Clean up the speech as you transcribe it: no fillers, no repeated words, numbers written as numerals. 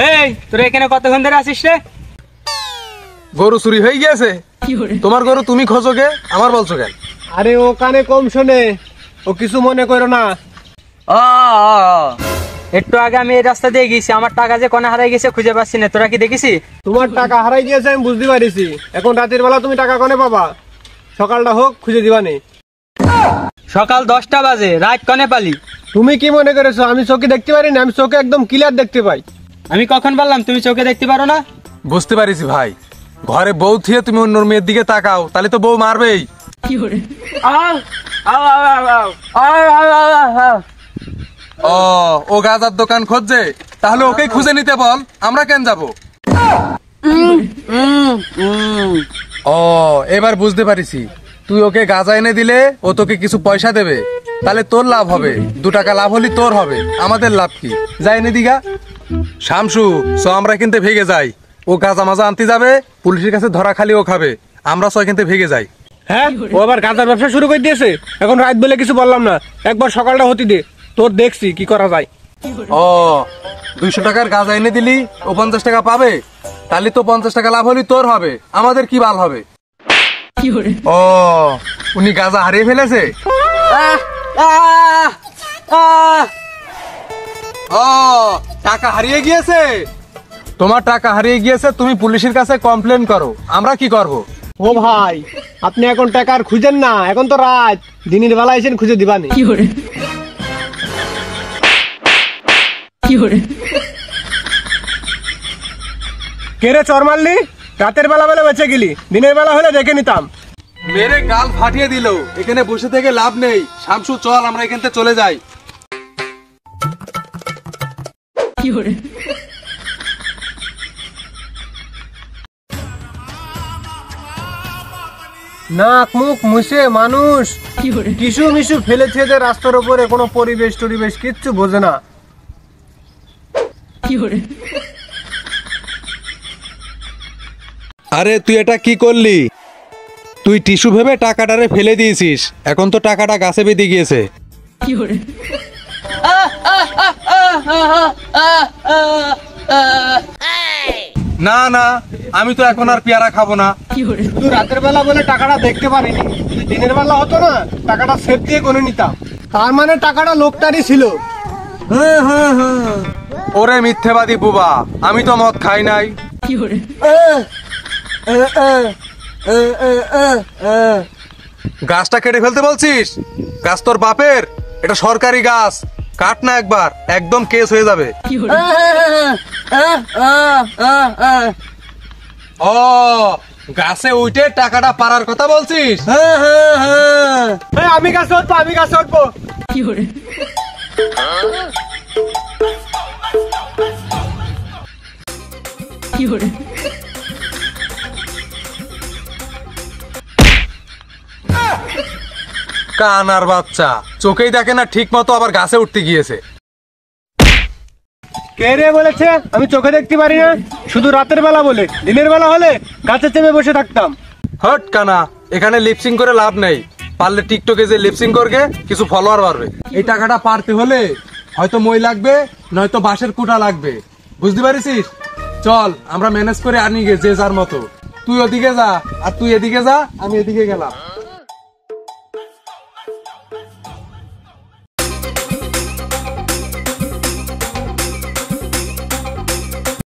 এই তোরা এখানে কতক্ষণ ধরে আসিস রে? গরু চুরি হয়ে গিয়েছে। তোমার গরু তুমি খোঁজো গে, আমার বলছো কেন? আরে ও কানে কম শোনে, ও কিছু মনে করো না। ও একটু আগে আমি এই রাস্তা দিয়ে গেছি, আমার টাকা যে কোনে হারাই গেছে খুঁজে পাচ্ছি না। তোরা কি দেখেছি? তোমার টাকা হারাই গিয়েছে আমি বুঝতে পারিছি। এখন রাতের বেলা তুমি টাকা কোনে পাবা? সকালটা হোক খুঁজে দিবানি। সকাল 10টা বাজে, রাত কনে পালি? তুমি কি মনে করেছো আমি চোখে দেখতে পারি না? আমি চোখে একদম ক্লিয়ার দেখতে পাই। আমি কখন বললাম তুমি চোখে দেখতে পারো না? বুঝতে পারিছি ভাই, ঘরে বউ থিয়ে তুমি অন্য মেয়ের দিকে তাকাও, তাহলে তো বউ মারবেই। ও গাজার দোকান খুঁজছে, তাহলে ওকে খুঁজে নিতে বল, আমরা কেন যাব? ও এবার বুঝতে পারিছি, তুই ওকে গাঁজা এনে দিলে ও তোকে কিছু পয়সা দেবে, তাহলে তোর লাভ হবে। 2 টাকা লাভ হলি তোর হবে, আমাদের লাভ কি? যাই এনে দিগা শামসু, সো আমরা কিন্তু ভেগে যাই। ও গাঁজা মাজা আনতে যাবে, পুলিশের কাছে ধরা খালি ও খাবে, আমরা সবাই কিন্তু ভেগে যাই। হ্যাঁ, ও আবার গাঁজার ব্যবসা শুরু করে দিয়েছে। এখন রাত বলে কিছু বললাম না, একবার সকালটা হতে দে, তোর দেখছি কি করা যায়। ও 200 টাকার গাঁজা এনে দিলি, ও 50 টাকা পাবে, তাহলে তো 50 টাকা লাভ হলি তোর হবে, আমাদের কি বাল হবে? ও উনি গাঁজা হারিয়ে ফেলেছে। ও টাকা হারিয়ে গিয়েছে, তোমার টাকা হারিয়ে গিয়েছে, তুমি পুলিশের কাছে কমপ্লেন করো, আমরা কি করব? ও ভাই, আপনি এখন টাকা আর খুঁজেন না, এখন তো রাত, দিনের বেলা এসে খুঁজে দিবানি। কে রে চর মারলি? রাতের বেলা বেলা বেঁচে গেলি, দিনের বেলা হলে দেখে নিতাম। মেরে গাল ফাটিয়ে দিল, এখানে বসে থেকে লাভ নেই। শামসু চল আমরা এখান থেকে চলে যাই। নাক মুখ মুছে মানুষ টিসু মিশু ফেলেছে যে রাস্তার উপরে, কোনো পরিবেশ টরিবেশ কিচ্ছু বোঝে না। আরে তুই এটা কি করলি? তুই টিস্যু ভেবে টাকাটারে ফেলে দিয়েছিস, এখন তো টাকাটা গাছে বেঁধে গিয়েছে। না না, আমি তো এখন আর পেয়ারা খাবো না। শুধু রাতের বেলা বলে টাকাটা দেখতে পারিনি, যদি দিনের বেলা হতো না টাকাটা সেফ দিয়ে করে নিতাম। তার মানে টাকাটা লোকটারই ছিল। ওরে মিথ্যেবাদী বুবা, আমি তো মদ খাই নাই। গাছটা কেটে ফেলতে বলছিস? গাছ তোর বাপের, এটা সরকারি গাছ, কাট না একবার, একদম কেস হয়ে যাবে। ও গাছে উঠে টাকাটা পারার কথা বলছিস? আমি গাছে উঠবো, আমি গাছে উঠবো। কানার বাচ্চা, চোখেই দেখে না ঠিক মতো, আবার গাছে উঠতে গিয়েছে। কে রে বলেছে আমি চোখে দেখতে পারি না? শুধু রাতের বেলা বলে, দিনের বেলা হলে গাছে চেপে বসে থাকতাম। হট কানা, এখানে লিপসিং করে লাভ নেই, পারলে টিকটকে যে লিপসিং করবে কিছু ফলোয়ার বাড়বে। এই টাকাটা পারতে হলে হয়তো মই লাগবে, নয়তো বাঁশের কুটা লাগবে, বুঝতে পারিস? চল আমরা ম্যানেজ করে আনি গে যে যার মতো। তুই ওদিকে যা আর তুই এদিকে যা, আমি এদিকে গেলাম।